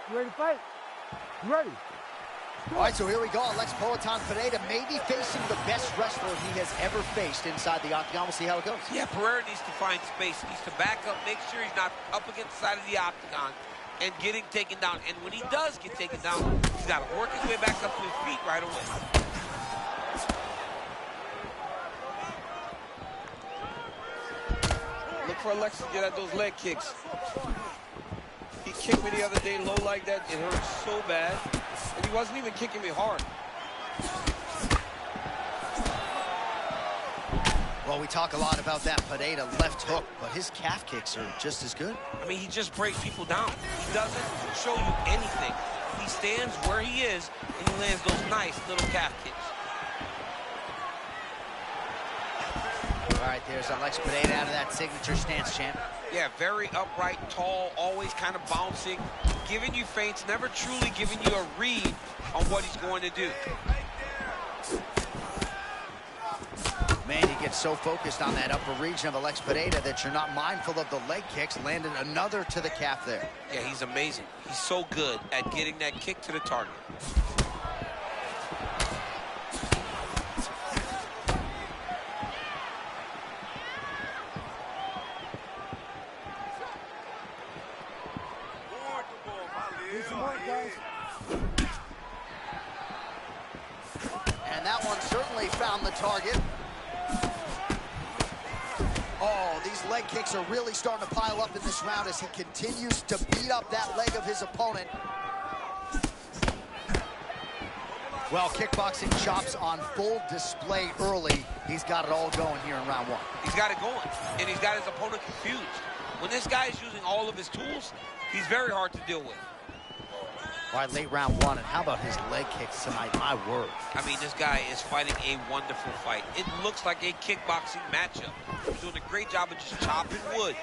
You ready to fight? You ready? All right, so here we go. Alex Poatan Pereira maybe facing the best wrestler he has ever faced inside the octagon. We'll see how it goes. Yeah, Pereira needs to find space. He needs to back up, make sure he's not up against the side of the octagon and getting taken down. And when he does get taken down, he's got to work his way back up to his feet right away. Look for Alex to get at those leg kicks. He kicked me the other day low like that. It hurt so bad. And he wasn't even kicking me hard. Well, we talk a lot about that Pereira left hook, but his calf kicks are just as good. I mean, he just breaks people down. He doesn't show you anything. He stands where he is, and he lands those nice little calf kicks. All right, there's Alex Pereira out of that signature stance, champ. Yeah, very upright, tall, always kind of bouncing, giving you feints, never truly giving you a read on what he's going to do. Man, you get so focused on that upper region of Alex Pereira that you're not mindful of the leg kicks. Landed another to the calf there. Yeah, he's amazing. He's so good at getting that kick to the target. And that one certainly found the target. Oh, these leg kicks are really starting to pile up in this round as he continues to beat up that leg of his opponent. Well, kickboxing chops on full display early. He's got it all going here in round one. He's got it going, and he's got his opponent confused. When this guy is using all of his tools, he's very hard to deal with. All right, late round one, and how about his leg kicks tonight? My word. I mean, this guy is fighting a wonderful fight. It looks like a kickboxing matchup. He's doing a great job of just chopping wood,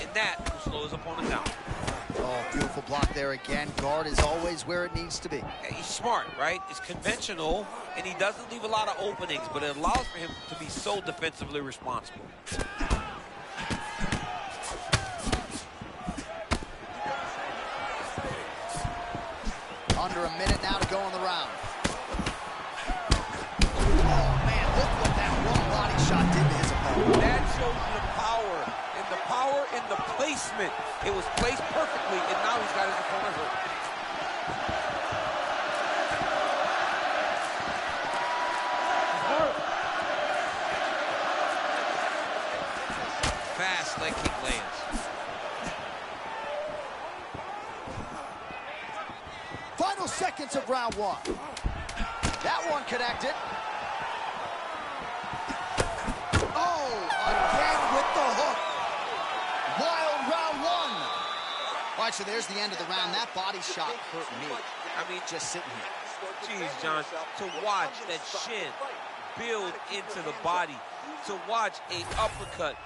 and that will slow his opponent down. Oh, beautiful block there again. Guard is always where it needs to be. Yeah, he's smart, right? It's conventional, and he doesn't leave a lot of openings, but it allows for him to be so defensively responsible. Under a minute now to go in the round. Oh, man, look what that one body shot did to his opponent. That shows you the power in the placement. It was placed perfectly, and now he's got his opponent hurt. Fast leg kick lands. Final seconds of round one. That one connected. Oh, again with the hook. Wild round one. All right, so there's the end of the round. That body shot hurt me. I mean, just sitting here. Jeez, John, to watch that shin build into the body, to watch a uppercut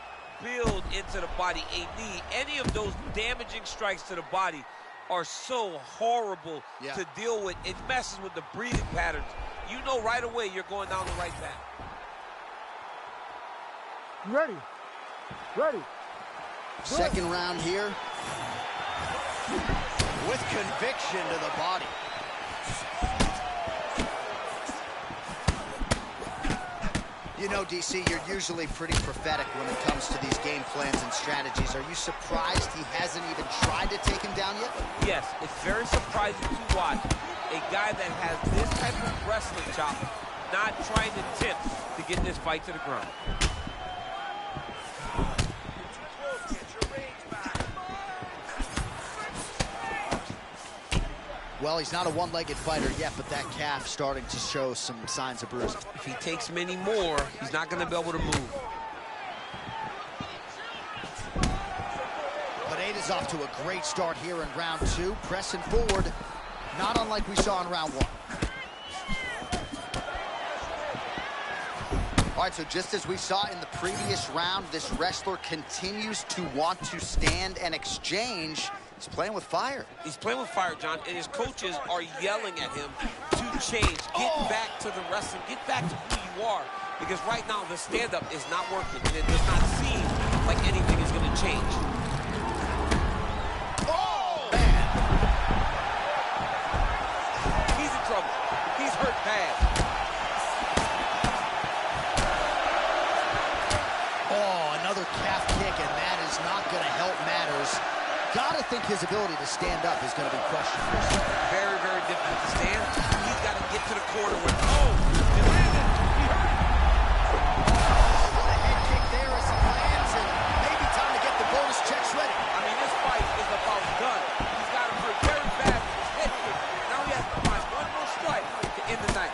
build into the body, a knee, any of those damaging strikes to the body are so horrible to deal with. It messes with the breathing patterns. You know right away you're going down the right path. You ready? Ready. Second round here. With conviction to the body. You know, DC, you're usually pretty prophetic when it comes to these game plans and strategies. Are you surprised he hasn't even tried to take him down yet? Yes, it's very surprising to watch a guy that has this type of wrestling chop not trying to attempt to get this fight to the ground. Well, he's not a one-legged fighter yet, but that calf starting to show some signs of bruising. If he takes many more, he's not going to be able to move. But Ada's off to a great start here in round two, pressing forward, not unlike we saw in round one. All right, so just as we saw in the previous round, this wrestler continues to want to stand and exchange. He's playing with fire. He's playing with fire, John, and his coaches are yelling at him to change. Get back to the wrestling. Get back to who you are. Because right now, the stand-up is not working, and it does not seem like anything is going to change. Oh, man. He's in trouble. He's hurt bad. Oh, another calf kick, and that is not going to help matters. Gotta think his ability to stand up is going to be questioned. Very, very difficult to stand. He's got to get to the corner with, he landed. He hurt him. Oh, what a head kick there as it lands, and maybe time to get the bonus checks ready. I mean, this fight is about done. He's got him hurt very bad with his head kick. Now he has to find one more strike to end the night.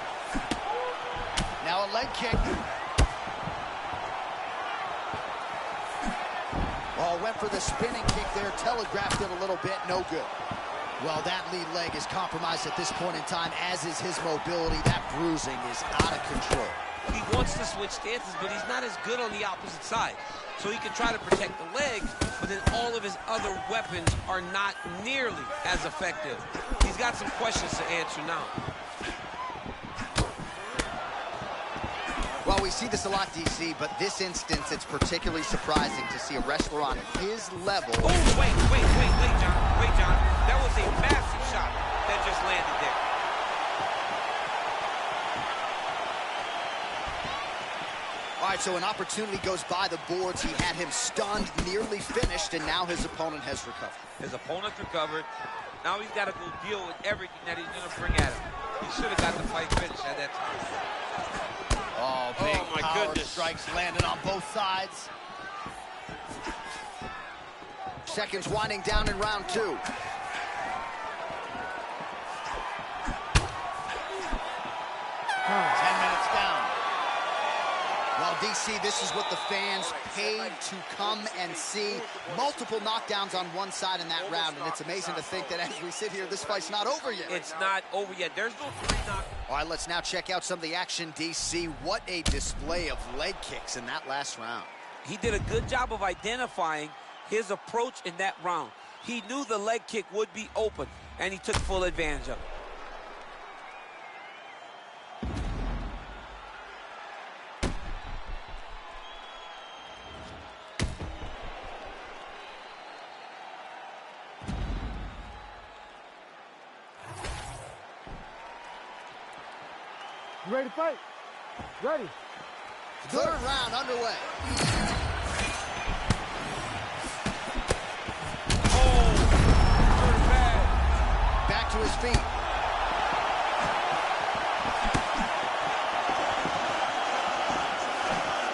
Now a leg kick. Oh, went for the spinning kick there, telegraphed it a little bit, no good. Well, that lead leg is compromised at this point in time, as is his mobility. That bruising is out of control. He wants to switch stances, but he's not as good on the opposite side. So he can try to protect the leg, but then all of his other weapons are not nearly as effective. He's got some questions to answer now. Well, we see this a lot, DC, but this instance, it's particularly surprising to see a wrestler on his level. Oh, wait, John. Wait, John. That was a massive shot that just landed there. All right, so an opportunity goes by the boards. He had him stunned, nearly finished, and now his opponent has recovered. His opponent's recovered. Now he's got to go deal with everything that he's going to bring at him. He should have got the fight finished at that time. Oh, big my power goodness. strikes landed on both sides. Seconds winding down in round two. Ten minutes down. Well, DC, DC, this is what the fans paid to come and see. Multiple knockdowns on one side in that round, and it's amazing to think that as we sit here, this fight's not over yet. It's not over yet. There's no 3 knockdowns. All right, let's now check out some of the action, DC. What a display of leg kicks in that last round. He did a good job of identifying his approach in that round. He knew the leg kick would be open, and he took full advantage of it. You ready to fight? Ready. Third round underway. Oh, hurt bad. Back to his feet.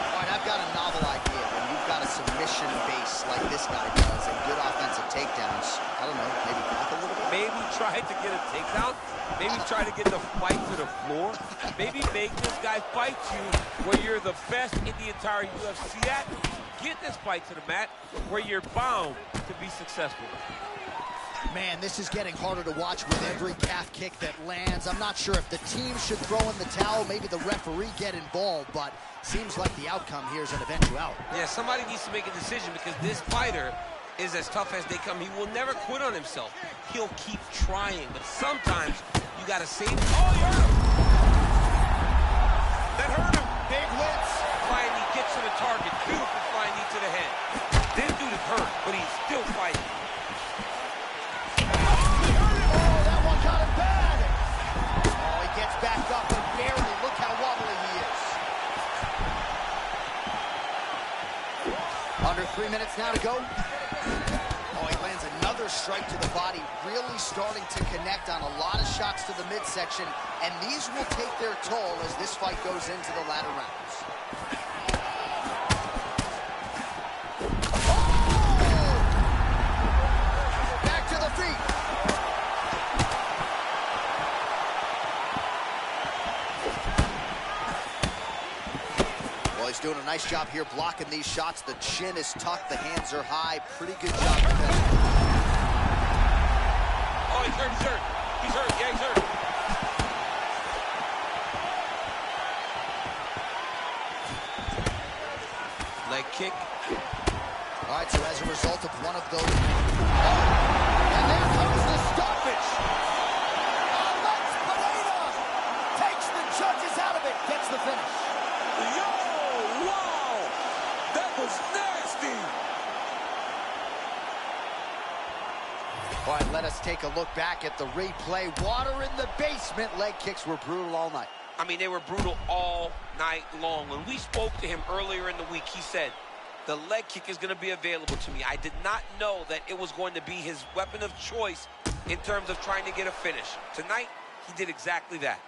All right, I've got a novel idea. When you've got a submission base like this guy does and good offensive takedowns, I don't know, maybe back a little bit? Maybe try to get a takedown. Maybe try to get the fight to the floor. Maybe make this guy fight you where you're the best in the entire UFC at. Get this fight to the mat where you're bound to be successful. Man, this is getting harder to watch with every calf kick that lands. I'm not sure if the team should throw in the towel, maybe the referee get involved, but seems like the outcome here is an eventuality. Yeah, somebody needs to make a decision because this fighter is as tough as they come. He will never quit on himself. He'll keep trying, but sometimes you gotta save him. Oh, he hurt him! That hurt him! Big hits. Flying knee gets to the target. Beautiful flying knee to the head. This dude is hurt, but he's still fighting. Oh, that one got him bad. Oh, he gets back up and barely. Look how wobbly he is. Under 3 minutes now to go. Oh, he lands another strike to the body, really starting to connect on a lot of shots to the midsection, and these will take their toll as this fight goes into the latter rounds. Oh! Back to the feet. Well, he's doing a nice job here blocking these shots. The chin is tucked, the hands are high. Pretty good job defending. Oh, he's hurt, he's hurt. He's hurt, yeah, he's hurt. Leg kick. All right, so as a result of one of those... Oh, and there comes the stoppage. Alex Pereira takes the judges out of it, gets the finish. Yo, wow! That was nasty! All right, let us take a look back at the replay. Water in the basement. Leg kicks were brutal all night. I mean, they were brutal all night long. When we spoke to him earlier in the week, he said, the leg kick is going to be available to me. I did not know that it was going to be his weapon of choice in terms of trying to get a finish. Tonight, he did exactly that.